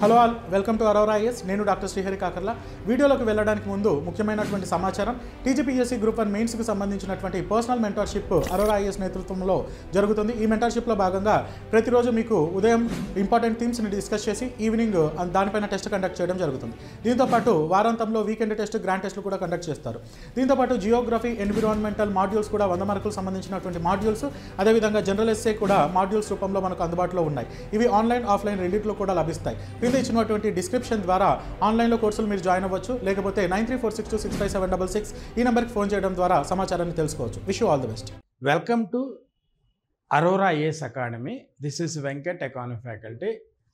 Hello all, welcome to Aurora IAS. నేను doctor Srihari Kakarla. వీడియోలోకి వెళ్ళడానికి ముందు ముఖ్యమైనటువంటి సమాచారం. టీజీపీఎస్సీ గ్రూప్ 1 మెయిన్స్కి సంబంధించినటువంటి పర్సనల్ మెంటర్షిప్ అరోరా ఐఎస్ నేతృత్వంలో జరుగుతుంది. ఈ మెంటర్షిప్లో భాగంగా ప్రతిరోజు మీకు ఉదయం ఇంపార్టెంట్ థీమ్స్ని డిస్కస్ చేసి ఈవినింగ్ దానిపైన టెస్ట్ కండక్ట్ చేయడం జరుగుతుంది. దీంతోపాటు వారాంతంలో వీకెండ్ టెస్ట్, గ్రాండ్ టెస్ట్లు కూడా కండక్ట్ చేస్తారు. దీంతోపాటు జియోగ్రఫీ, ఎన్విరాన్మెంటల్ మాడ్యూల్స్ కూడా 100 మార్కులకు సంబంధించినటువంటి మాడ్యూల్స్, అదేవిధంగా జనరల్ ఎస్సే కూడా మాడ్యూల్స్ రూపంలో మనకు అందుబాటులో ఉన్నాయి. ఇవి ఆన్లైన్, ఆఫ్లైన్ రెండింటిలో కూడా లభిస్తాయి. ఇచ్చినటువంటి డిస్క్రిప్షన్ ద్వారా ఆన్లైన్లో కోర్సులు మీరు జాయిన్ అవ్వచ్చు. లేకపోతే 9346265766 ఈ నెంబర్కి ఫోన్ చేయడం ద్వారా సమాచారాన్ని తెలుసుకోవచ్చు. Wish you all the best. Welcome to Aurora IAS academy. This is Venkat, economy faculty.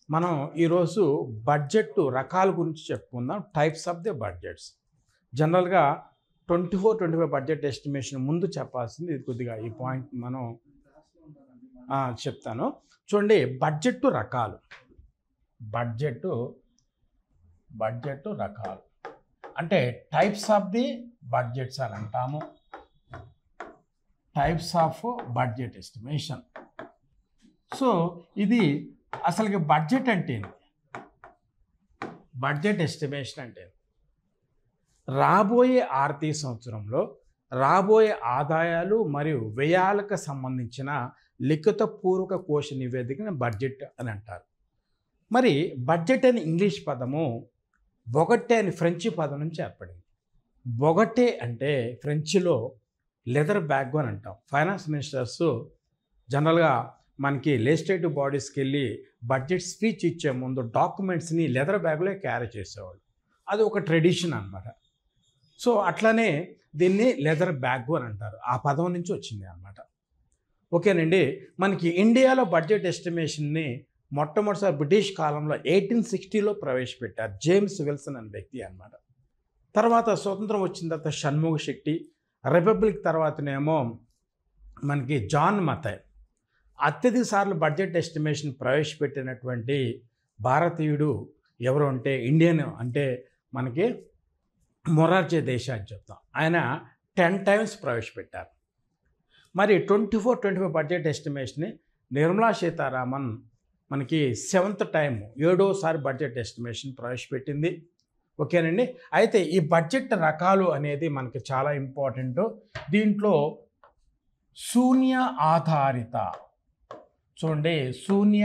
మనం ఈరోజు బడ్జెట్ రకాల గురించి చెప్పుకుందాం. Types of the budgets. జనరల్గా 24-25 బడ్జెట్ ఎస్టిమేషన్ ముందు చెప్పాల్సింది ఇది. కొద్దిగా ఈ పాయింట్ మనం చెప్తాను. చూడండి, బడ్జెట్ రకాలు. బడ్జెట్ రకాలు అంటే టైప్స్ ఆఫ్ ది బడ్జెట్స్ అని అంటాము. Types of budget estimation. So ఇది అసలుకి బడ్జెట్ అంటే బడ్జెట్ ఎస్టిమేషన్ అంటే రాబోయే ఆర్థిక సంవత్సరంలో రాబోయే ఆదాయాలు మరియు వ్యయాలకు సంబంధించిన లిఖితపూర్వక కోశ నివేదికను బడ్జెట్ అని అంటారు. మరి బడ్జెట్ అనే ఇంగ్లీష్ పదము బొగట్టే అని ఫ్రెంచి పదం నుంచి ఏర్పడింది. బొగట్టే అంటే ఫ్రెంచ్లో లెదర్ బ్యాగ్ అని అంటాం. ఫైనాన్స్ మినిస్టర్స్ జనరల్గా మనకి లెజిస్లేటివ్ బాడీస్కి వెళ్ళి బడ్జెట్ స్పీచ్ ఇచ్చే ముందు డాక్యుమెంట్స్ని లెదర్ బ్యాగ్లో క్యారీ చేసేవాళ్ళు. అది ఒక ట్రెడిషన్ అన్నమాట. సో అట్లనే దీన్ని లెదర్ బ్యాగ్ అని అంటారు. ఆ పదం నుంచి వచ్చింది అన్నమాట. ఓకేనండి. మనకి ఇండియాలో బడ్జెట్ ఎస్టిమేషన్ని మొట్టమొదటిసారి బ్రిటిష్ కాలంలో 1860లో ప్రవేశపెట్టారు. జేమ్స్ విల్సన్ అనే వ్యక్తి అన్నమాట. తర్వాత స్వతంత్రం వచ్చిన తర్వాత షణ్ముగ శెట్టి, రిపబ్లిక్ తర్వాతనేమో మనకి జాన్ మథై. అత్యధిక సార్లు బడ్జెట్ ఎస్టిమేషన్ ప్రవేశపెట్టినటువంటి భారతీయుడు ఎవరు అంటే ఇండియన్ అంటే మనకి మొరార్జీ దేశాయ్ అని చెప్తాం. ఆయన 10 times ప్రవేశపెట్టారు. మరి 24-25 బడ్జెట్ ఎస్టిమేషన్ని నిర్మలా సీతారామన్ మనకి 7th time 7వసారి బడ్జెట్ ఎస్టిమేషన్ ప్రవేశపెట్టింది. ఓకేనండి. అయితే ఈ బడ్జెట్ రకాలు అనేది మనకి చాలా ఇంపార్టెంట్. దీంట్లో శూన్య ఆధారిత, చూడండి, శూన్య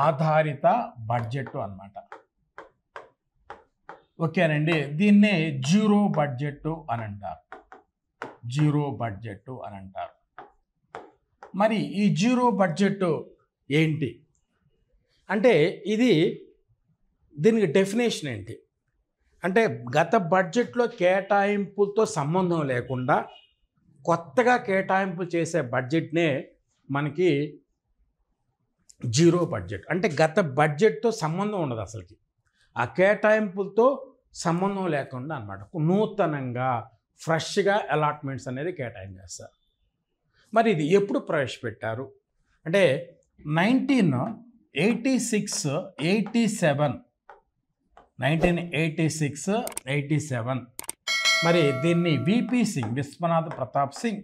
ఆధారిత బడ్జెట్ అన్నమాట. ఓకేనండి. దీన్నే జీరో బడ్జెట్ అని అంటారు. జీరో బడ్జెట్ అని అంటారు. మరి ఈ జీరో బడ్జెట్ ఏంటి అంటే దీనికి డెఫినేషన్ ఏంటి అంటే గత బడ్జెట్లో కేటాయింపులతో సంబంధం లేకుండా కొత్తగా కేటాయింపు చేసే బడ్జెట్నే మనకి జీరో బడ్జెట్ అంటే గత బడ్జెట్తో సంబంధం ఉండదు. అసలుకి ఆ కేటాయింపులతో సంబంధం లేకుండా అన్నమాట. నూతనంగా ఫ్రెష్గా అలాట్మెంట్స్ అనేది కేటాయించేస్తారు. మరి ఇది ఎప్పుడు ప్రవేశపెట్టారు అంటే 1986-87 మరి దీన్ని VP Singh, Vishwanath Pratap Singh.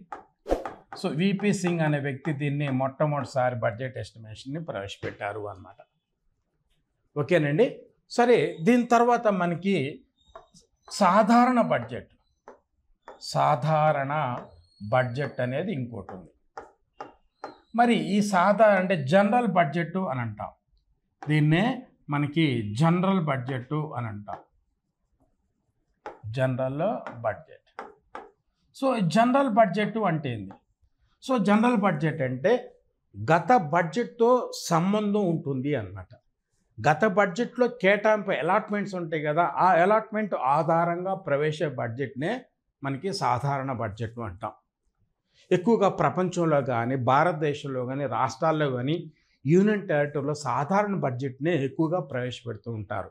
So VP Singh అనే వ్యక్తి దీన్ని మొట్టమొదటిసారి బడ్జెట్ ఎస్టిమేషన్ని ప్రవేశపెట్టారు అన్నమాట. ఓకేనండి. సరే, దీని తర్వాత మనకి సాధారణ బడ్జెట్ అనేది ఇంకోటి ఉంది. మరి ఈ అంటే జనరల్ బడ్జెట్ అని అంటాం. దీన్నే మనకి జనరల్ బడ్జెట్ అని అంటాం. General budget. So general budget అంటే ఏంది? సో జనరల్ బడ్జెట్ అంటే గత బడ్జెట్తో సంబంధం ఉంటుంది అన్నమాట. గత బడ్జెట్లో కేటాయింపు అలాట్మెంట్స్ ఉంటాయి కదా, ఆ అలాట్మెంట్ ఆధారంగా ప్రవేశ బడ్జెట్నే మనకి సాధారణ బడ్జెట్ అంటాం. ఎక్కువగా ప్రపంచంలో కానీ భారతదేశంలో కానీ రాష్ట్రాల్లో కానీ యూనియన్ టెరిటరీలో సాధారణ బడ్జెట్నే ఎక్కువగా ప్రవేశపెడుతూ ఉంటారు.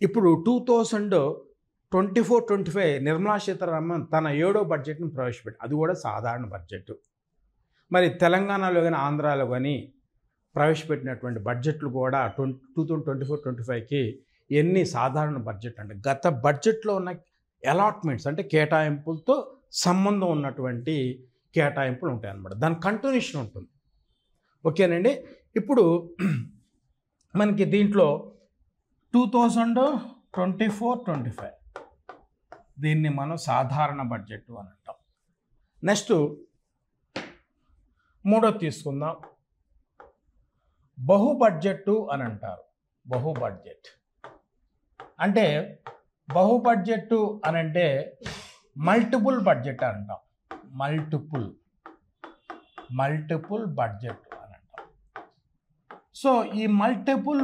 ఇప్పుడు 2024-25 నిర్మలా సీతారామన్ తన 7వ బడ్జెట్ను ప్రవేశపెట్టారు. అది కూడా సాధారణ బడ్జెట్. మరి తెలంగాణలో కానీ ఆంధ్రాలో కానీ ప్రవేశపెట్టినటువంటి బడ్జెట్లు కూడా 2024-25కి ఎన్ని సాధారణ బడ్జెట్ అంటే గత బడ్జెట్లో ఉన్న అలాట్మెంట్స్ అంటే కేటాయింపులతో సంబంధం ఉన్నటువంటి కేటాయింపులు ఉంటాయి అన్నమాట. దాని కంటిన్యూషన్ ఉంటుంది. ఓకేనండి. ఇప్పుడు మనకి దీంట్లో 2024-25 దీన్ని మనం సాధారణ బడ్జెట్ అని అంటాం. నెక్స్ట్ మూడోది తీసుకుందాం, బహు బడ్జెట్ అని అంటారు. బహు బడ్జెట్ అంటే మల్టిపుల్ బడ్జెట్ అంటాం. మల్టిపుల్ బడ్జెట్ అని అంటాం. సో ఈ మల్టిపుల్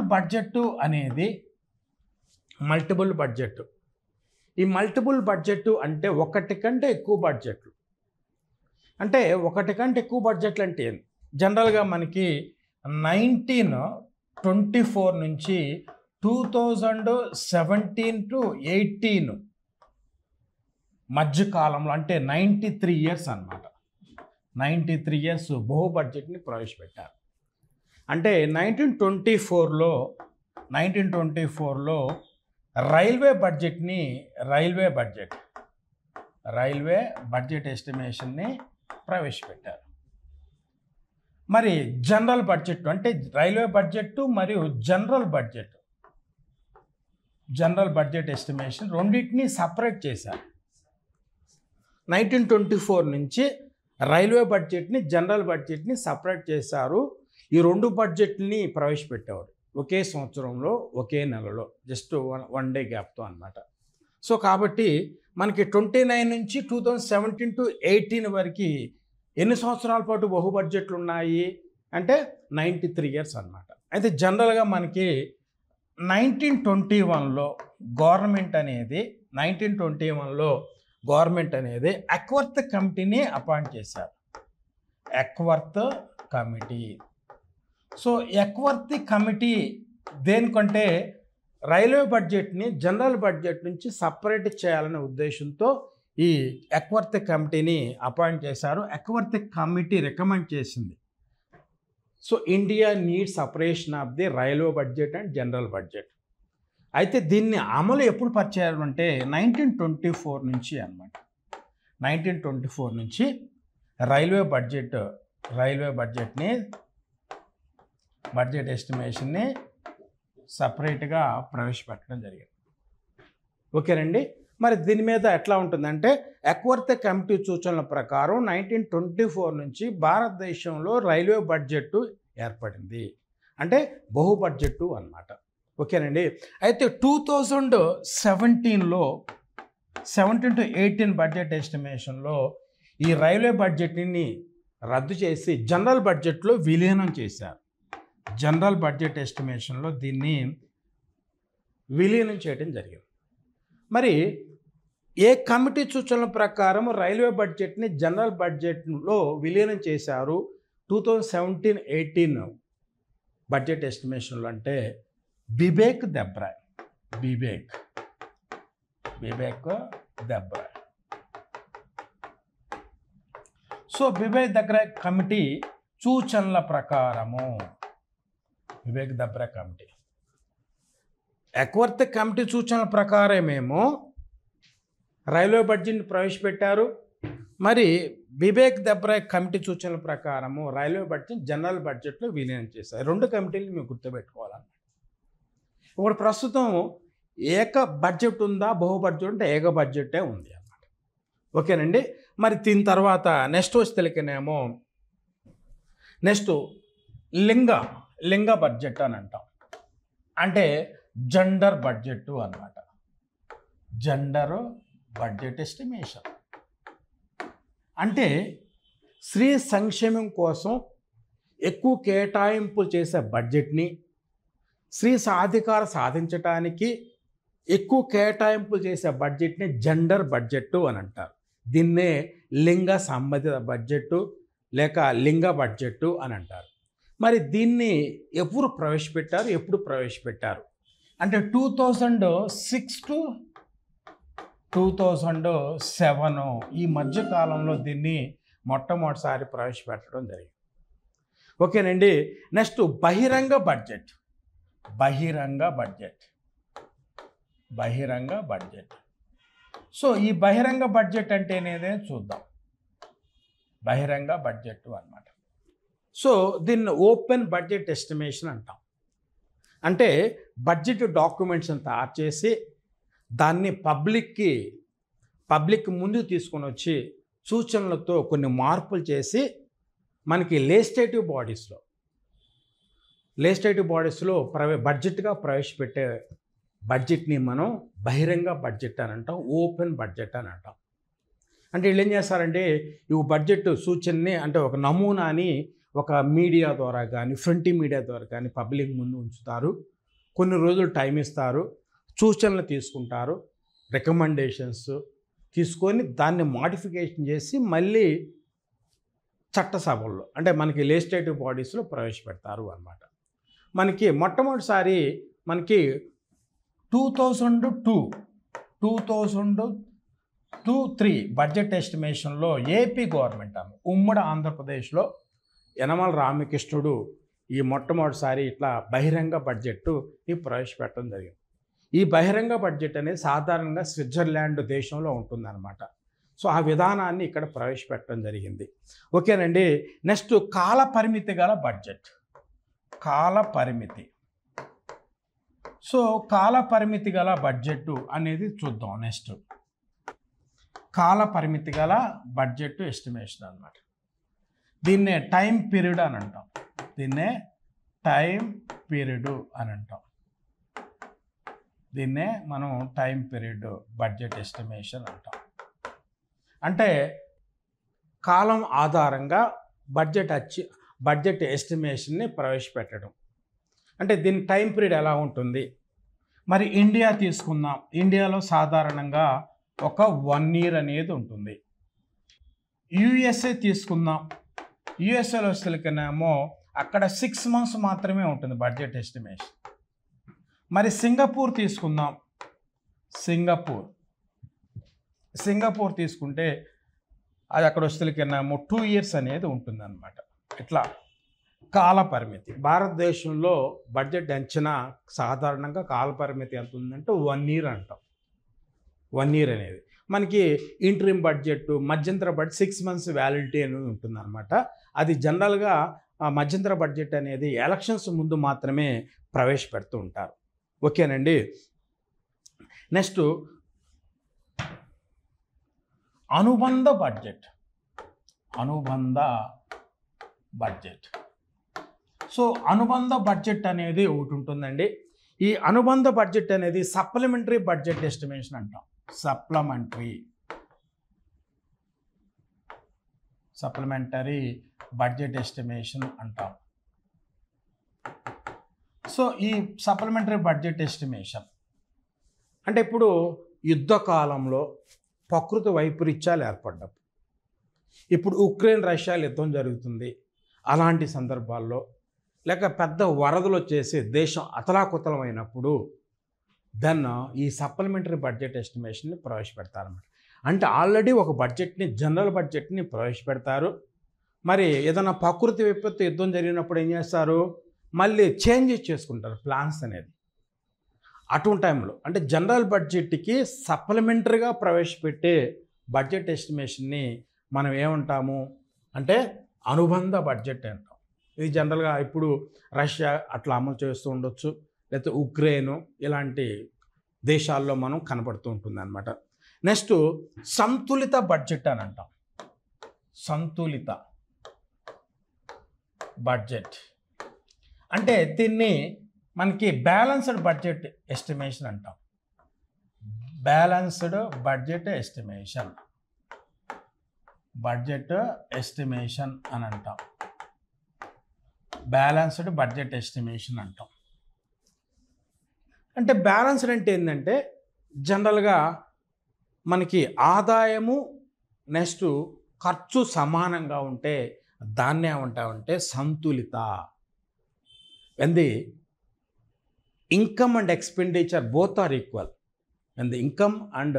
బడ్జెట్ అంటే ఒకటి కంటే ఎక్కువ బడ్జెట్లు. అంటే ఏంటి? జనరల్గా మనకి 1924 నుంచి 2017-18 మధ్యకాలంలో, అంటే 93 ఇయర్స్ అన్నమాట. 93 ఇయర్స్ బహు బడ్జెట్ని ప్రవేశపెట్టారు. అంటే 1924లో రైల్వే బడ్జెట్ ఎస్టిమేషన్ని ప్రవేశపెట్టారు. మరి జనరల్ బడ్జెట్ అంటే రైల్వే బడ్జెట్ మరియు జనరల్ బడ్జెట్ ఎస్టిమేషన్ రెండింటిని సపరేట్ చేశారు. 1924 నుంచి రైల్వే బడ్జెట్ని, జనరల్ బడ్జెట్ని సపరేట్ చేశారు. ఈ రెండు బడ్జెట్ని ప్రవేశపెట్టేవారు ఒకే సంవత్సరంలో, ఒకే నెలలో, జస్ట్ వన్ డే గ్యాప్తో అన్నమాట. సో కాబట్టి మనకి 29 నుంచి 2017-18 వరకు ఎన్ని సంవత్సరాల పాటు బహు బడ్జెట్లు ఉన్నాయి అంటే 93 ఇయర్స్ అన్నమాట. అయితే జనరల్గా మనకి 1921లో గవర్నమెంట్ అనేది ఎక్వర్త్ కమిటీని అపాయింట్ చేశారు. సో ఎక్వర్త్ కమిటీ దేనికంటే రైల్వే బడ్జెట్ని జనరల్ బడ్జెట్ నుంచి సపరేట్ చేయాలనే ఉద్దేశంతో ఈ ఎక్వర్త్ కమిటీని అపాయింట్ చేశారు. ఎక్వర్త్ కమిటీ రికమెండ్ చేసింది, so India need separation of the railway budget and general budget. అయితే దీన్ని అమలు ఎప్పుడు పరిచయం అంటే 1924 నుంచి అన్నమాట. 1924 నుంచి రైల్వే బడ్జెట్ ఎస్టిమేషన్ని సపరేట్గా ప్రవేశపెట్టడం జరిగింది. ఓకేనండి. మరి దీని మీద ఎట్లా ఉంటుందంటే ఎక్వర్త్ కమిటీ సూచనల ప్రకారం 1924 నుంచి భారతదేశంలో రైల్వే బడ్జెట్ ఏర్పడింది, అంటే బహు బడ్జెట్ అన్నమాట. ఓకేనండి. అయితే 2017లో 17-18 బడ్జెట్ ఎస్టిమేషన్లో ఈ రైల్వే బడ్జెట్ని రద్దు చేసి జనరల్ బడ్జెట్లో విలీనం చేశారు. జనరల్ బడ్జెట్ ఎస్టిమేషన్లో దీన్ని విలీనం చేయడం జరిగింది. మరి ఏ కమిటీ సూచనల ప్రకారం రైల్వే బడ్జెట్ని జనరల్ బడ్జెట్లో విలీనం చేశారు 2017-18 బడ్జెట్ ఎస్టిమేషన్లో అంటే బిబేక్ దెబ్రాయ్. సో బిబేక్ దెబ్రాయ్ కమిటీ సూచనల ప్రకారము ఎక్వర్త్ కమిటీ సూచనల ప్రకారమేమో రైల్వే బడ్జెట్ని ప్రవేశపెట్టారు. మరి బిబేక్ దెబ్రాయ్ కమిటీ సూచనల ప్రకారము రైల్వే బడ్జెట్ జనరల్ బడ్జెట్లో విలీనం చేశారు. రెండు కమిటీలు మీరు గుర్తుపెట్టుకోవాలన్నమాట. ఇప్పుడు ప్రస్తుతం ఏక బడ్జెట్ ఉందా, బహు బడ్జెట్ అంటే ఏక బడ్జెటే ఉంది అన్నమాట. ఓకేనండి. మరి దీని తర్వాత నెక్స్ట్ వచ్చి తెలియకనేమో లింగ బడ్జెట్ అని అంటాం. అంటే జెండర్ బడ్జెట్ అన్నమాట. జెండర్ బడ్జెట్ ఎస్టిమేషన్ అంటే స్త్రీ సంక్షేమం కోసం ఎక్కువ కేటాయింపులు చేసే బడ్జెట్ని, స్త్రీ సాధికార సాధించడానికి ఎక్కువ కేటాయింపులు చేసే బడ్జెట్ని జెండర్ బడ్జెట్ అని అంటారు. దీన్నే లింగ సంబంధిత బడ్జెట్ లేక లింగ బడ్జెట్ అని అంటారు. మరి దీన్ని ఎప్పుడు ప్రవేశపెట్టారు అంటే 2006-2007 ఈ మధ్య కాలంలో దీన్ని మొట్టమొదటిసారి ప్రవేశపెట్టడం జరిగింది. ఓకేనండి. నెక్స్ట్ బహిరంగ బడ్జెట్. సో ఈ బహిరంగ బడ్జెట్ అంటే ఏనేదే చూద్దాం. బహిరంగ బడ్జెట్ అన్నమాట. సో దీన్ని ఓపెన్ బడ్జెట్ ఎస్టిమేషన్ అంటాం. అంటే బడ్జెట్ డాక్యుమెంట్స్ని తయారు చేసి దాన్ని పబ్లిక్ ముందుకు తీసుకొని వచ్చి సూచనలతో కొన్ని మార్పులు చేసి మనకి లెజిస్లేటివ్ బాడీస్లో బడ్జెట్గా ప్రవేశపెట్టే బడ్జెట్ని మనం బహిరంగ బడ్జెట్ అని అంటాం, ఓపెన్ బడ్జెట్ అని అంటాం. అంటే వీళ్ళు ఏం చేస్తారంటే ఈ బడ్జెట్ సూచనని అంటే ఒక నమూనాని ఒక మీడియా ద్వారా కానీ ఫ్రంట్ మీడియా ద్వారా కానీ పబ్లిక్ ముందు ఉంచుతారు. కొన్ని రోజులు టైం ఇస్తారు, సూచనలు తీసుకుంటారు, రికమెండేషన్స్ తీసుకొని దాన్ని మాడిఫికేషన్ చేసి మళ్ళీ చట్టసభల్లో అంటే మనకి లెజిస్లేటివ్ బాడీస్లో ప్రవేశపెడతారు అన్నమాట. మనకి మొట్టమొదటిసారి మనకి 2002-2003 బడ్జెట్ ఎస్టిమేషన్లో ఏపీ గవర్నమెంట్ ఉమ్మడి ఆంధ్రప్రదేశ్లో యనమల రామకృష్ణుడు ఈ మొట్టమొదటిసారి ఇట్లా బహిరంగ బడ్జెట్ని ప్రవేశపెట్టడం జరిగింది. ఈ బహిరంగ బడ్జెట్ అనేది సాధారణంగా స్విట్జర్లాండ్ దేశంలో ఉంటుందన్నమాట. సో ఆ విధానాన్ని ఇక్కడ ప్రవేశపెట్టడం జరిగింది. ఓకేనండి. నెక్స్ట్ కాల పరిమితి గల బడ్జెట్. సో కాల పరిమితి గల బడ్జెట్ అనేది చూద్దాం. నెక్స్ట్ కాల పరిమితి గల బడ్జెట్ ఎస్టిమేషన్ అన్నమాట. దీన్నే టైం పీరియడ్ అని అంటాం. దీన్నే మనం టైం పీరియడ్ బడ్జెట్ ఎస్టిమేషన్ అంటాం. అంటే కాలం ఆధారంగా బడ్జెట్ ఎస్టిమేషన్ని ప్రవేశపెట్టడం. అంటే దీని టైం పీరియడ్ ఎలా ఉంటుంది? మరి ఇండియా తీసుకుందాం. ఇండియాలో సాధారణంగా ఒక 1 year అనేది ఉంటుంది. యుఎస్ఏ తీసుకుందాం. యుఎస్ఏలో వస్తేనేమో అక్కడ 6 months మాత్రమే ఉంటుంది బడ్జెట్ ఎస్టిమేషన్. మరి సింగపూర్ తీసుకుందాం. సింగపూర్ తీసుకుంటే అది అక్కడ వస్తేనేమో 2 years అనేది ఉంటుంది అన్నమాట. ఇట్లా కాల పరిమితి. భారతదేశంలో బడ్జెట్ అంచనా సాధారణంగా కాల పరిమితి ఎంత ఉందంటే 1 year అంటాం. 1 year అనేది మనకి ఇంటరిమ్ బడ్జెట్, మధ్యంతర బడ్జెట్ 6 months వ్యాలిడిటీ అనేది ఉంటుందన్నమాట. అది జనరల్గా మధ్యంతర బడ్జెట్ అనేది ఎలక్షన్స్ ముందు మాత్రమే ప్రవేశపెడుతూ ఉంటారు. ఓకేనండి. నెక్స్ట్ అనుబంధ బడ్జెట్. సో అనుబంధ బడ్జెట్ అనేది ఒకటి ఉంటుందండి. ఈ అనుబంధ బడ్జెట్ అనేది సప్లిమెంటరీ బడ్జెట్ ఎస్టిమేషన్ అంటాం. సప్లిమెంటరీ బడ్జెట్ ఎస్టిమేషన్ అంటాం. సో ఈ సప్లిమెంటరీ బడ్జెట్ ఎస్టిమేషన్ అంటే ఇప్పుడు యుద్ధ కాలంలో ప్రకృతి వైపరీత్యాలు ఏర్పడ్డప్పుడు, ఇప్పుడు ఉక్రెయిన్ రష్యా యుద్ధం జరుగుతుంది, అలాంటి సందర్భాల్లో లేక పెద్ద వరదలు వచ్చేసి దేశం అతలాకుతలమైనప్పుడు ఈ సప్లిమెంటరీ బడ్జెట్ ఎస్టిమేషన్ని ప్రవేశపెడతారన్నమాట. అంటే ఆల్రెడీ ఒక జనరల్ బడ్జెట్ని ప్రవేశపెడతారు. మరి ఏదైనా ప్రకృతి విపత్తు యుద్ధం జరిగినప్పుడు ఏం చేస్తారు, మళ్ళీ చేంజెస్ చేసుకుంటారు ప్లాన్స్ అనేది. అటువంటి టైంలో అంటే జనరల్ బడ్జెట్కి సప్లిమెంటరీగా ప్రవేశపెట్టే బడ్జెట్ ఎస్టిమేషన్ని మనం ఏమంటాము అంటే అనుబంధ బడ్జెట్ అంటాం. ఇది జనరల్గా ఇప్పుడు రష్యా అట్లా అమలు చేస్తూ ఉండొచ్చు, లేకపోతే ఉక్రెయిన్ ఇలాంటి దేశాల్లో మనం కనపడుతూ ఉంటుంది అన్నమాట. నెక్స్ట్ సంతులిత బడ్జెట్ అని అంటాం. సంతులిత బడ్జెట్ అంటే దీన్ని మనకి బ్యాలెన్స్డ్ బడ్జెట్ ఎస్టిమేషన్ అంటాం. బ్యాలెన్స్డ్ బడ్జెట్ ఎస్టిమేషన్ అని అంటాం. బ్యాలెన్స్డ్ బడ్జెట్ ఎస్టిమేషన్ అంటాం. అంటే బ్యాలెన్స్డ్ అంటే ఏంటంటే జనరల్గా మనకి ఆదాయము నెక్స్ట్ ఖర్చు సమానంగా ఉంటే దాన్ని ఏమంటామంటే సంతులిత. when the income and expenditure both are equal, when the income and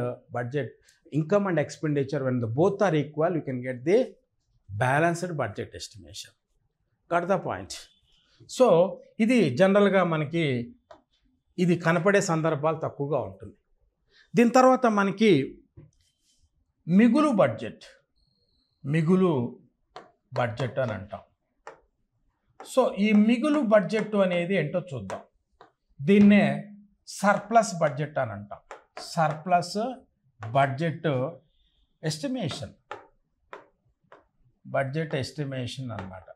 expenditure when the both are equal, you can get the balanced budget estimation. Got the point? So ఇది జనరల్గా మనకి ఇది కనపడే సందర్భాలు తక్కువగా ఉంటుంది. దీని తర్వాత మనకి మిగులు బడ్జెట్ అని అంటాం. సో ఈ మిగులు బడ్జెట్ అనేది ఏంటో చూద్దాం. దీన్నే సర్ప్లస్ బడ్జెట్ అని అంటాం. Surplus budget estimation, budget estimation అన్నమాట.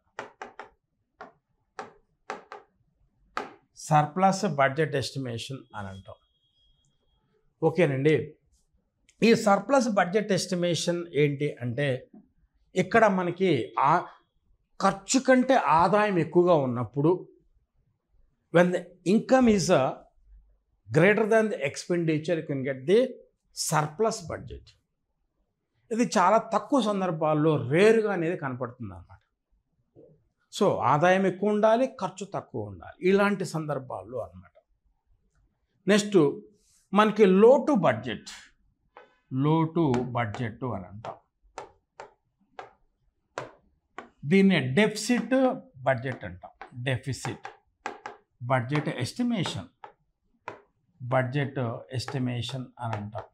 సర్ప్లస్ బడ్జెట్ ఎస్టిమేషన్ అని అంటాం. ఓకేనండి. ఈ సర్ప్లస్ బడ్జెట్ ఎస్టిమేషన్ ఏంటి అంటే, ఇక్కడ మనకి ఖర్చు కంటే ఆదాయం ఎక్కువగా ఉన్నప్పుడు, when the income is greater than the expenditure, you can get the surplus budget. ఇది చాలా తక్కువ సందర్భాల్లో రేరుగా అనేది కనపడుతుంది అన్నమాట. సో ఆదాయం ఎక్కువ ఉండాలి, ఖర్చు తక్కువ ఉండాలి, ఇలాంటి సందర్భాల్లో అన్నమాట. నెక్స్ట్ మనకి లోటు బడ్జెట్, లోటు బడ్జెట్ అని అంటాం. దీన్ని డెఫిసిట్ బడ్జెట్ అంటాం. Deficit budget estimation, budget estimation అని అంటాం.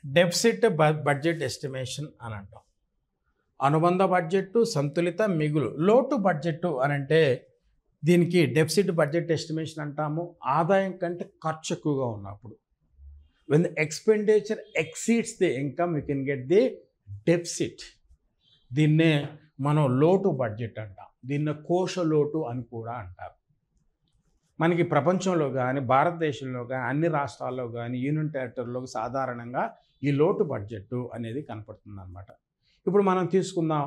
డెఫిసిట్ బడ్జెట్ ఎస్టిమేషన్ అని అంటాం. అనుబంధ బడ్జెట్, సంతులిత మిగులు. లోటు బడ్జెట్ అని అంటే దీనికి డెఫిసిట్ బడ్జెట్ ఎస్టిమేషన్ అంటాము. ఆదాయం కంటే ఖర్చు ఎక్కువగా ఉన్నప్పుడు, when the expenditure exceeds the income, we can get the deficit. దీన్నే మనం లోటు బడ్జెట్ అంటాం. దీన్ని కోశ లోటు అని కూడా అంటారు. మనకి ప్రపంచంలో కానీ, భారతదేశంలో కానీ, అన్ని రాష్ట్రాల్లో కానీ, యూనియన్ టెరిటరీలో సాధారణంగా ఈ లోటు బడ్జెట్ అనేది కనపడుతుంది అన్నమాట. ఇప్పుడు మనం తీసుకుందాం,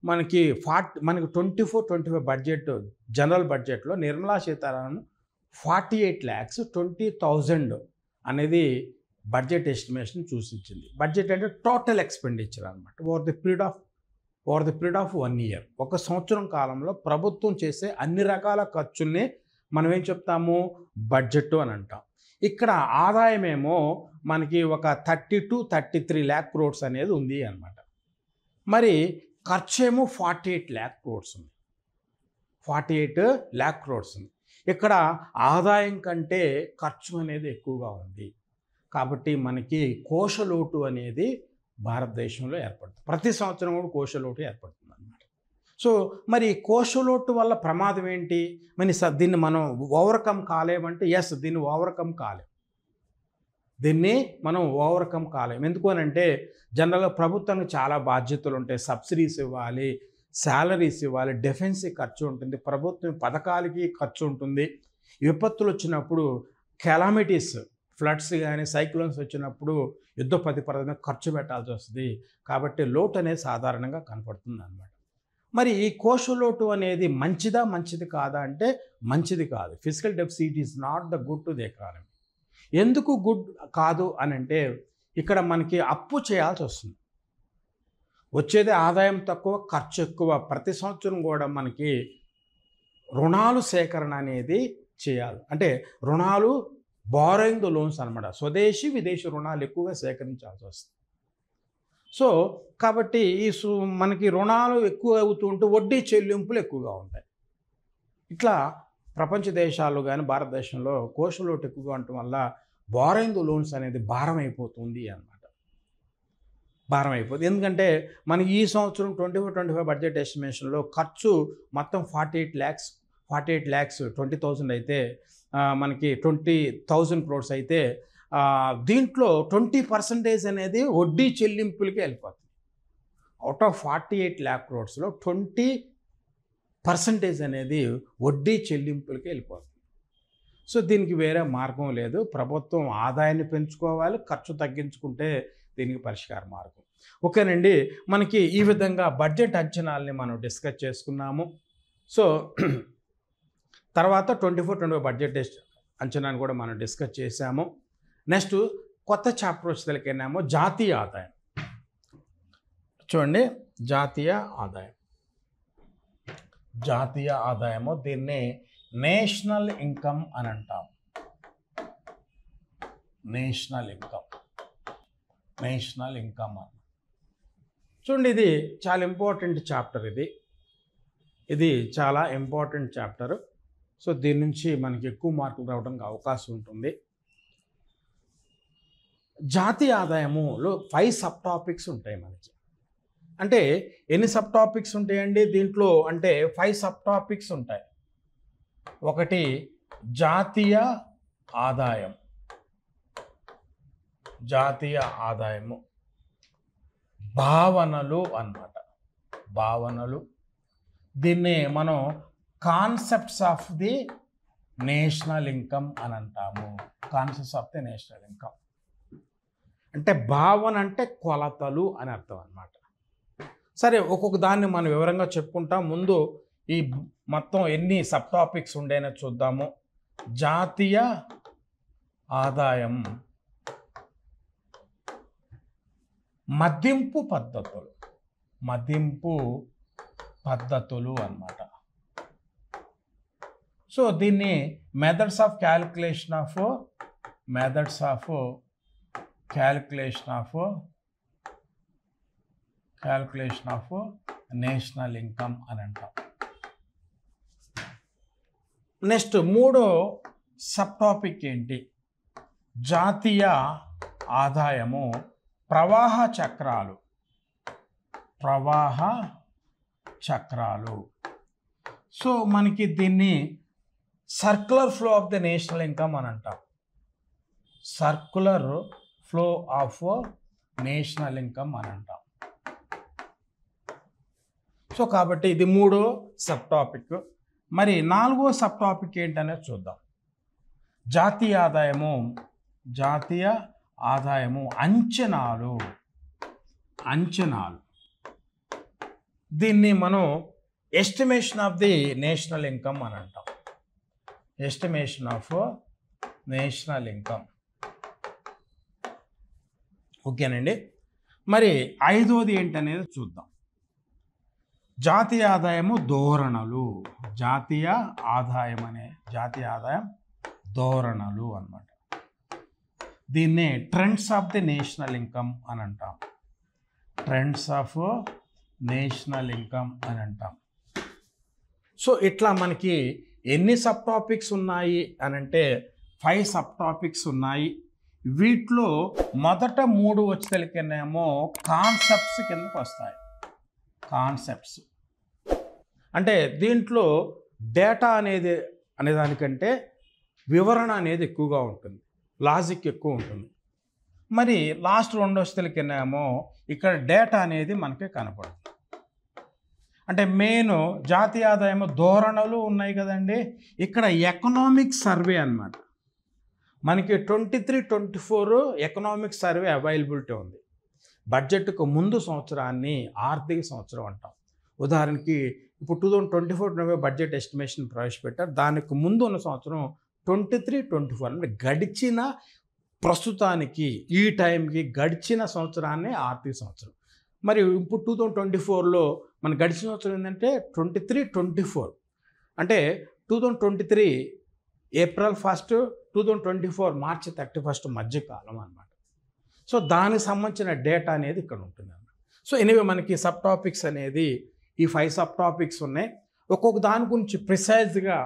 మనకి 24-25 బడ్జెట్, జనరల్ బడ్జెట్లో నిర్మలా సీతారామన్ 48,20,000 అనేది బడ్జెట్ ఎస్టిమేషన్ చూసించింది. బడ్జెట్ అంటే టోటల్ ఎక్స్పెండిచర్ అనమాట. Over the period of 1 year, ఒక సంవత్సరం కాలంలో ప్రభుత్వం చేసే అన్ని రకాల ఖర్చుల్ని మనం ఏం చెప్తాము, బడ్జెట్ అని అంటాం. ఇక్కడ ఆదాయమేమో మనకి ఒక 32-33 lakh crores అనేది ఉంది అన్నమాట. మరి ఖర్చు ఏమో 48 lakh crores ఉంది. 48 lakh crores ఉంది. ఇక్కడ ఆదాయం కంటే ఖర్చు అనేది ఎక్కువగా ఉంది. కాబట్టి మనకి కోశలోటు అనేది భారతదేశంలో ఏర్పడుతుంది. ప్రతి సంవత్సరం కూడా కోశలోటు ఏర్పడుతుంది అన్నమాట. సో మరి కోశలోటు వల్ల ప్రమాదం ఏంటి? మరి దీన్ని మనం ఓవర్కమ్ కాలేమంటే ఎస్, దీన్ని ఓవర్కమ్ కాలేం. దీన్ని మనం ఓవర్కమ్ కాలేం. ఎందుకు అని అంటే జనరల్గా ప్రభుత్వానికి చాలా బాధ్యతలు ఉంటాయి. సబ్సిడీస్ ఇవ్వాలి, శాలరీస్ ఇవ్వాలి, డిఫెన్స్కి ఖర్చు ఉంటుంది, ప్రభుత్వం పథకాలకి ఖర్చు ఉంటుంది. విపత్తులు వచ్చినప్పుడు, కెలామిటీస్, ఫ్లడ్స్ కానీ సైక్లోన్స్ వచ్చినప్పుడు యుద్ధ ప్రతిపాదన ఖర్చు పెట్టాల్సి వస్తుంది. కాబట్టి లోటు అనేది సాధారణంగా కనపడుతుంది అన్నమాట. మరి ఈ కోశలోటు అనేది మంచిది కాదా అంటే మంచిది కాదు. Physical deficit is not the good to the economy. ఎందుకు గుడ్ కాదు అని అంటే ఇక్కడ మనకి అప్పు చేయాల్సి వస్తుంది. వచ్చేది ఆదాయం తక్కువ, ఖర్చు ఎక్కువ. ప్రతి సంవత్సరం కూడా మనకి రుణాలు సేకరణ అనేది చేయాలి. అంటే రుణాలు, బారోయింగ్ ద లోన్స్ అనమాట. స్వదేశీ విదేశీ రుణాలు ఎక్కువగా సేకరించాల్సి వస్తుంది. సో కాబట్టి మనకి రుణాలు ఎక్కువ అవుతూ ఉంటే వడ్డీ చెల్లింపులు ఎక్కువగా ఉంటాయి. ఇట్లా ప్రపంచ దేశాలు కానీ భారతదేశంలో కోశలోటు ఎక్కువగా ఉండటం వల్ల బారోయింగ్ ద లోన్స్ అనేది భారం అయిపోతుంది అన్నమాట. భారం అయిపోతుంది. ఎందుకంటే మనకి ఈ సంవత్సరం 24-25 బడ్జెట్ ఎస్టిమేషన్లో ఖర్చు మొత్తం 48,20,000 అయితే మనకి 20,000 crores అయితే దీంట్లో 20% అనేది వడ్డీ చెల్లింపులకి వెళ్ళిపోతుంది. అవుట్ ఆఫ్ 48 lakh crores-లో 20% అనేది వడ్డీ చెల్లింపులకి వెళ్ళిపోతుంది. సో దీనికి వేరే మార్గం లేదు. ప్రభుత్వం ఆదాయాన్ని పెంచుకోవాలి, ఖర్చు తగ్గించుకుంటే దీనికి పరిష్కార మార్గం. ఓకేనండి, మనకి ఈ విధంగా బడ్జెట్ అంచనాలని మనం డిస్కస్ చేసుకున్నాము. సో తర్వాత 24-25 బడ్జెట్ అంచనాన్ని కూడా మనం డిస్కస్ చేసాము. నెక్స్ట్ కొత్త చాప్టర్ వచ్చేసరికేనేమో జాతీయ ఆదాయం. చూడండి, జాతీయ ఆదాయము దీన్ని నేషనల్ ఇన్కమ్ అని అంటాం. నేషనల్ ఇన్కమ్ అని చూడండి, ఇది చాలా ఇంపార్టెంట్ చాప్టర్. ఇది చాలా ఇంపార్టెంట్ చాప్టర్. సో దీని నుంచి మనకి ఎక్కువ మార్కులు రావడానికి అవకాశం ఉంటుంది. జాతీయ ఆదాయములో 5 సబ్ టాపిక్స్ ఉంటాయి మనకి. అంటే ఎన్ని సబ్ టాపిక్స్ ఉంటాయండి దీంట్లో అంటే 5 సబ్ టాపిక్స్ ఉంటాయి. ఒకటి జాతీయ ఆదాయం, జాతీయ ఆదాయము, భావనలు అన్నమాట, భావనలు. దీన్ని మనం concepts of the national income అని అంటాము. Concepts of the national income అంటే భావన అంటే కొలతలు అని అర్థం అన్నమాట. సరే, ఒక్కొక్క దాన్ని మనం వివరంగా చెప్పుకుంటాం. ముందు ఈ మొత్తం ఎన్ని సబ్ టాపిక్స్ ఉండేనో చూద్దాము. జాతీయ ఆదాయం, మదింపు పద్ధతులు, మదింపు పద్ధతులు అన్నమాట. సో దీన్ని methods of calculation of, methods of calculation of national income అని అంటాం. నెక్స్ట్ మూడో సబ్ టాపిక్ ఏంటి? జాతీయ ఆదాయము, ప్రవాహ చక్రాలు, ప్రవాహ చక్రాలు. సో మనకి దీన్ని circular flow of the national income అని అంటాం. Circular flow of national income అని అంటాం. సో కాబట్టి ఇది మూడో సబ్ టాపిక్. మరి నాలుగో సబ్ టాపిక్ ఏంటనేది చూద్దాం. జాతీయ ఆదాయము, జాతీయ ఆదాయము, అంచనాలు, అంచనాలు. దీన్ని మనం estimation of the national income అని అంటాం. Estimation of national income. ఓకేనండి. మరి ఐదోది ఏంటనేది చూద్దాం. జాతీయ ఆదాయము, ధోరణులు. జాతీయ ఆదాయం జాతీయ ఆదాయం ధోరణులు అన్నమాట. దీన్నే trends of the national income అని అంటాం. ట్రెండ్స్ ఆఫ్ నేషనల్ ఇన్కమ్ అని అంటాం. సో ఇట్లా మనకి ఎన్ని సబ్ టాపిక్స్ ఉన్నాయి అని అంటే 5 సబ్ టాపిక్స్ ఉన్నాయి. వీటిలో మొదట 3 వచ్చేసరికేనేమో కాన్సెప్ట్స్ కిందకు వస్తాయి. కాన్సెప్ట్స్ అంటే దీంట్లో డేటా అనేదానికంటే వివరణ అనేది ఎక్కువగా ఉంటుంది, లాజిక్ ఎక్కువ ఉంటుంది. మరి లాస్ట్ 2 వచ్చేసరికేనేమో ఇక్కడ డేటా అనేది మనకి కనపడుతుంది. అంటే మెయిన్ జాతీయ ఆదాయం ధోరణులు ఉన్నాయి కదండి. ఇక్కడ ఎకనామిక్ సర్వే అన్నమాట. మనకి 23-24 ఎకనామిక్ సర్వే అవైలబిలిటీ ఉంది. బడ్జెట్కు ముందు సంవత్సరాన్ని ఆర్థిక సంవత్సరం అంటాం. ఉదాహరణకి ఇప్పుడు 2024 బడ్జెట్ ఎస్టిమేషన్ ప్రవేశపెట్టారు. దానికి ముందు ఉన్న సంవత్సరం 23-24 అంటే గడిచిన ప్రస్తుతానికి ఈ టైంకి గడిచిన సంవత్సరాన్ని ఆర్థిక సంవత్సరం. మరి ఇప్పుడు 2024లో మన గడిచిన సంవత్సరం ఏంటంటే 23-24 అంటే 2023 ఏప్రిల్ 1 2024 మార్చి 31 మధ్యకాలం అన్నమాట. సో దానికి సంబంధించిన డేటా అనేది ఇక్కడ ఉంటుంది అన్నమాట. సో ఎనివే మనకి సబ్ టాపిక్స్ అనేది ఈ 5 సబ్ టాపిక్స్ ఉన్నాయి. ఒక్కొక్క దాని గురించి ప్రిసైజ్గా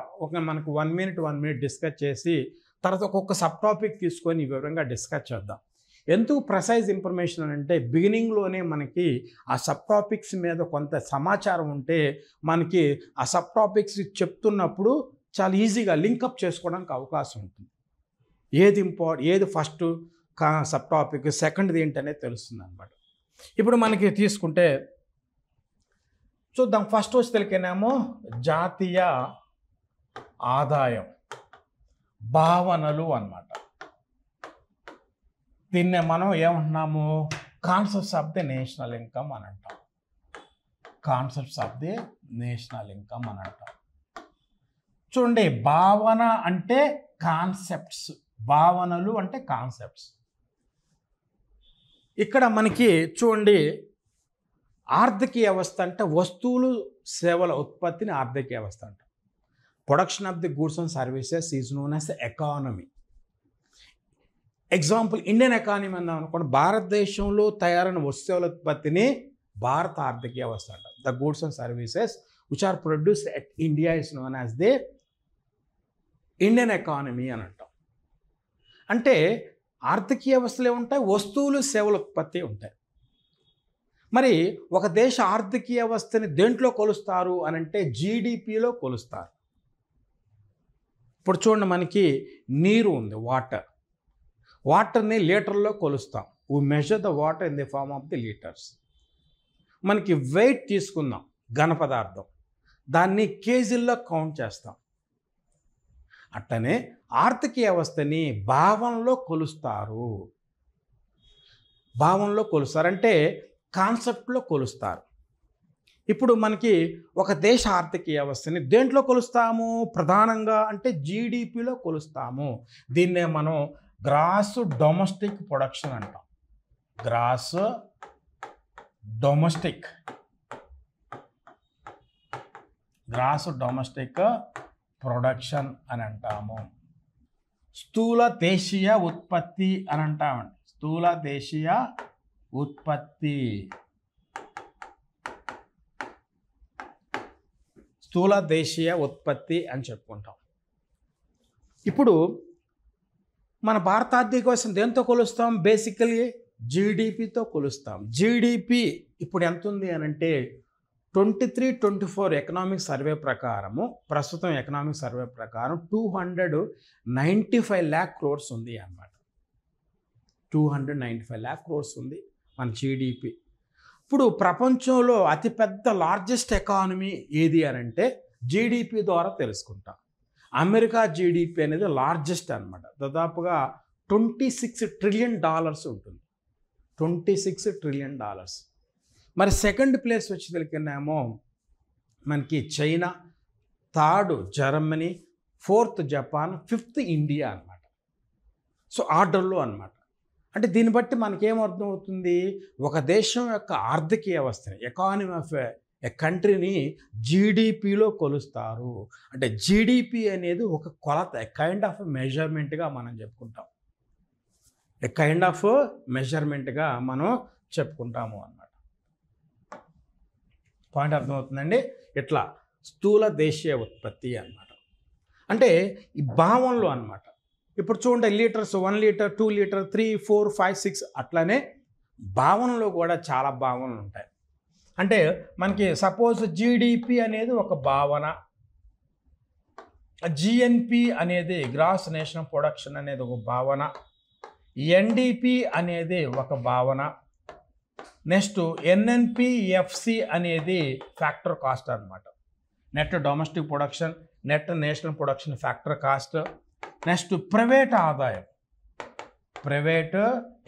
మనకు 1 మినిట్ డిస్కస్ చేసి తర్వాత ఒక్కొక్క సబ్ టాపిక్ తీసుకొని వివరంగా డిస్కస్ చేద్దాం. ఎందుకు ప్రిసైజ్ ఇన్ఫర్మేషన్ అని అంటే బిగినింగ్లోనే మనకి ఆ సబ్ టాపిక్స్ మీద కొంత సమాచారం ఉంటే మనకి ఆ సబ్ టాపిక్స్ చెప్తున్నప్పుడు చాలా ఈజీగా లింకప్ చేసుకోవడానికి అవకాశం ఉంటుంది. ఏది ఫస్ట్ సబ్ టాపిక్, సెకండ్ది ఏంటనేది తెలుస్తుంది అన్నమాట. ఇప్పుడు మనకి తీసుకుంటే చూద్దాం. ఫస్ట్ వచ్చేసరికేనేమో జాతీయ ఆదాయం భావనలు అన్నమాట. దీన్నే మనం ఏమంటున్నాము? Concepts of the national income అని అంటాం. Concepts of the national income అని అంటాం. చూడండి, భావన అంటే కాన్సెప్ట్స్, భావనలు అంటే కాన్సెప్ట్స్. ఇక్కడ మనకి చూడండి, ఆర్థిక వ్యవస్థ అంటే వస్తువులు సేవల ఉత్పత్తిని ఆర్థిక వ్యవస్థ అంటాం. Production of the goods and services is known as economy. Example Indian economy అన్నాం అనుకోండి, భారతదేశంలో తయారైన వస్తువుల ఉత్పత్తిని భారత ఆర్థిక వ్యవస్థ అంటాం. The goods and services which are produced at India is known as the Indian economy అని అంటాం. అంటే ఆర్థిక వ్యవస్థలే ఉంటాయి, వస్తువులు సేవల ఉత్పత్తి ఉంటాయి. మరి ఒక దేశ ఆర్థిక వ్యవస్థని దేంట్లో కొలుస్తారు అని అంటే జీడిపిలో కొలుస్తారు. ఇప్పుడు చూడండి, మనకి నీరు ఉంది, వాటర్ని లీటర్లో కొలుస్తాం. We measure the water in the form of the litres. మనకి వెయిట్ తీసుకుందాం, ఘన పదార్థం, దాన్ని కేజీల్లో కౌంట్ చేస్తాం. అట్టనే ఆర్థిక వ్యవస్థని భావంలో కొలుస్తారు. అంటే కాన్సెప్ట్లో కొలుస్తారు. ఇప్పుడు మనకి ఒక దేశ ఆర్థిక వ్యవస్థని దేంట్లో కొలుస్తాము? ప్రధానంగా అంటే జీడిపిలో కొలుస్తాము. దీన్నే మనం గ్రాస్ డొమెస్టిక్ ప్రొడక్షన్ అంటాం. గ్రాస్ డొమెస్టిక్ ప్రొడక్షన్ అని అంటాము. స్థూల దేశీయ ఉత్పత్తి అని అంటామండి. స్థూల దేశీయ ఉత్పత్తి అని చెప్పుకుంటాం. ఇప్పుడు మన భారత ఆర్థిక వ్యవస్థను దేంతో కొలుస్తాం? బేసికలీ జీడిపితో కొలుస్తాం. జీడిపి ఇప్పుడు ఎంత ఉంది అని అంటే 23-24 ఎకనామిక్ సర్వే ప్రకారము, ప్రస్తుతం ఎకనామిక్ సర్వే ప్రకారం 295 lakh crores ఉంది అన్నమాట. 295 lakh crores ఉంది మన జీడిపి. ఇప్పుడు ప్రపంచంలో అతిపెద్ద లార్జెస్ట్ ఎకానమీ ఏది అని అంటే జీడిపి ద్వారా తెలుసుకుంటాం. అమెరికా జీడిపి అనేది లార్జెస్ట్ అన్నమాట. దాదాపుగా $26 trillion ఉంటుంది. $26 trillion. మరి సెకండ్ ప్లేస్ వచ్చి తెలికినామో మనకి China, third Germany, fourth Japan, fifth India అన్నమాట. సో ఆర్డర్లో అన్నమాట. అంటే దీన్ని బట్టి మనకేమర్థం అవుతుంది? ఒక దేశం యొక్క ఆర్థిక వ్యవస్థని, ఎకానమీ ఆఫ్ ఏ కంట్రీని జీడిపిలో కొలుస్తారు. అంటే జీడిపి అనేది ఒక కొలత, ఏ కైండ్ ఆఫ్ మెజర్మెంట్గా మనం చెప్పుకుంటాం. అన్నమాట. పాయింట్ అర్థమవుతుందండి? ఇట్లా స్థూల దేశీయ ఉత్పత్తి అన్నమాట. అంటే ఈ భావంలో అన్నమాట. ఇప్పుడు చూడండి, లీటర్స్ 1 లీటర్, 2 లీటర్, 3, 4, 5, 6 అట్లనే భావనలో కూడా చాలా భావనలు ఉంటాయి. అంటే మనకి సపోజ్ జీడిపి అనేది ఒక భావన, జిఎన్పి అనేది గ్రాస్ నేషనల్ ప్రొడక్షన్ అనేది ఒక భావన, ఎన్డిపి అనేది ఒక భావన, నెక్స్ట్ ఎన్ఎన్పిఎఫ్సి అనేది ఫ్యాక్టర్ కాస్ట్ అన్నమాట. Net domestic production, net national production factor cost. Next private ఆదాయం, ప్రైవేట్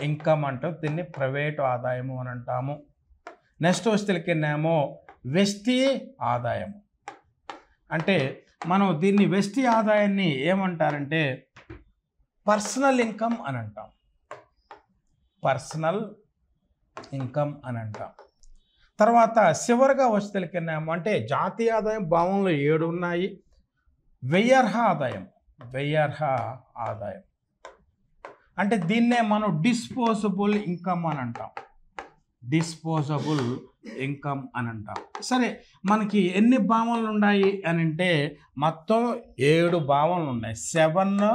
ఇన్కమ్ అంటాం, దీన్ని ప్రైవేట్ ఆదాయము అని అంటాము. నెక్స్ట్ వచ్చేసరికినేమో వెస్టీ ఆదాయం. అంటే మనం దీన్ని వెస్టీ ఆదాయాన్ని ఏమంటారంటే పర్సనల్ ఇన్కమ్ అని అంటాం. తర్వాత చివరిగా వచ్చేసరికినేమో అంటే జాతీయ ఆదాయం భావంలో 7 ఉన్నాయి. వ్యయర్హ ఆదాయం అంటే దీన్నే మనం డిస్పోజబుల్ ఇన్కమ్ అని అంటాం. సరే, మనకి ఎన్ని భావనలు ఉన్నాయి అని అంటే మొత్తం 7 భావనలు ఉన్నాయి. 7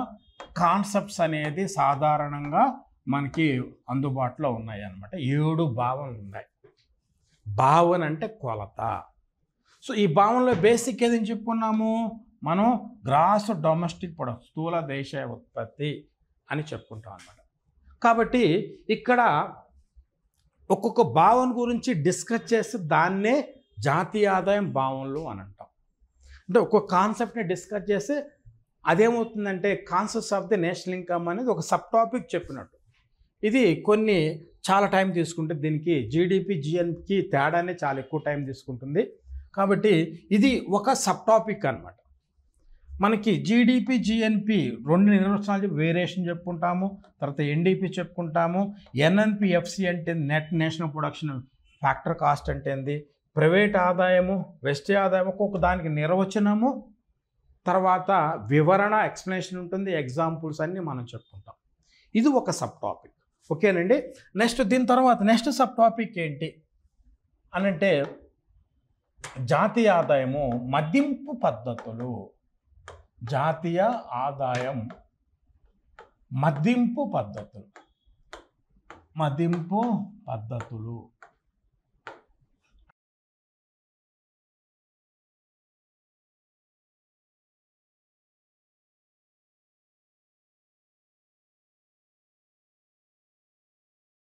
కాన్సెప్ట్స్ అనేది సాధారణంగా మనకి అందుబాటులో ఉన్నాయి అన్నమాట. 7 భావనలు ఉన్నాయి. భావన అంటే కొలత. సో ఈ భావనలో బేసిక్ ఏదని చెప్పుకున్నాము మనం? గ్రాస్ డొమెస్టిక్ ప్రొడక్ట్, స్థూల దేశీయ ఉత్పత్తి అని చెప్పుకుంటాం అన్నమాట. కాబట్టి ఇక్కడ ఒక్కొక్క భావన గురించి డిస్కస్ చేస్తే దాన్నే జాతీయ ఆదాయం భావనలు అని అంటాం. అంటే ఒక్కొక్క కాన్సెప్ట్ని డిస్కస్ చేస్తే అదేమవుతుందంటే concepts of the national income అనేది ఒక సబ్ టాపిక్ చెప్పినట్టు. ఇది చాలా టైం తీసుకుంటే, దీనికి జీడిపి జిఎన్కి తేడానే చాలా ఎక్కువ టైం తీసుకుంటుంది. కాబట్టి ఇది ఒక సబ్ టాపిక్ అన్నమాట. మనకి జీడిపి జిఎన్పి 2 నిర్వచనాలు వేరియేషన్ చెప్పుకుంటాము. తర్వాత ఎన్డిపి చెప్పుకుంటాము. ఎన్ఎన్పిఎఫ్సి అంటే net national production factor cost అంటే ఏంది, ప్రైవేట్ ఆదాయము, వెస్టీ ఆదాయం, ఒక్కొక్క దానికి నిర్వచనము, తర్వాత వివరణ, ఎక్స్ప్లెనేషన్ ఉంటుంది, ఎగ్జాంపుల్స్ అన్నీ మనం చెప్పుకుంటాం. ఇది ఒక సబ్ టాపిక్. ఓకేనండి. నెక్స్ట్ దీని తర్వాత నెక్స్ట్ సబ్ టాపిక్ ఏంటి అనంటే జాతీయ ఆదాయము మదింపు పద్ధతులు. జాతీయ ఆదాయం మదింపు పద్ధతులు.